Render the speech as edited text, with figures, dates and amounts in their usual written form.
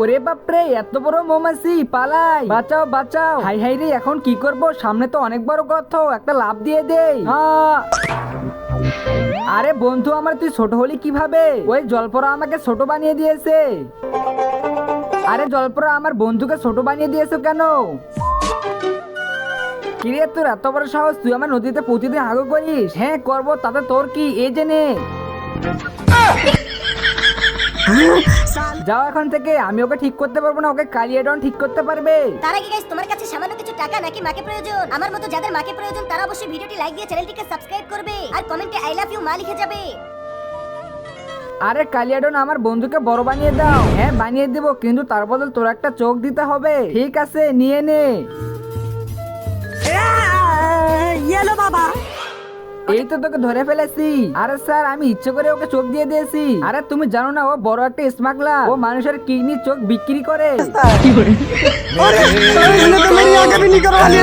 ওরে বাপরে, এত বড় মৌমাছি, পালাই, বাঁচাও বাঁচাও। হাই হাই রে, এখন কি করব? সামনে তো অনেক বড় গর্ত, একটা লাফ দিয়ে দেই। আরে বন্ধু আমার, তুই ছোট হলি কিভাবে? ওই জলপরা আমাকে ছোট বানিয়ে দিয়েছে। আরে জলপরা, আমার বন্ধুকে ছোট বানিয়ে দিয়েছো কেন? কিরে, তোর এত বড় সাহস, তুই আমার নদীতে প্রতিদিন হাগু করিস? হ্যাঁ করবো, তাতে তোর কি? এই জেনে যাও এখান থেকে, আমি ওকে ঠিক করতে পারবো না, ওকে কালিয়াডন ঠিক করতে পারবে। তার আগে গাইস, তোমার কাছে সামান্য কিছু টাকা নাকি মাকে প্রয়োজন? আমার মতো যাদের মাকে প্রয়োজন তারা অবশ্যই ভিডিওটি লাইক দিয়ে চ্যানেলটিকে সাবস্ক্রাইব করবে আর কমেন্টে আই লাভ ইউ মা লিখে যাবে। আরে কালিয়াডন, আমার বন্ধুকে বড় বানিয়ে দাও। হ্যাঁ বানিয়ে দেব, কিন্তু তার বদল তোর একটা চোখ দিতে হবে। ঠিক আছে, নিয়ে নে। ইয়েলো বাবা, এই তো তোকে ধরে ফেলেছি। আরে স্যার, আমি ইচ্ছে করে ওকে চোখ দিয়ে দিয়েছি। আরে তুমি জানো না, ও বড় একটা স্মাগলার, ও মানুষের কিডনি চোখ বিক্রি করে। अरे तो मेरी आंखें भी नहीं करवा ली।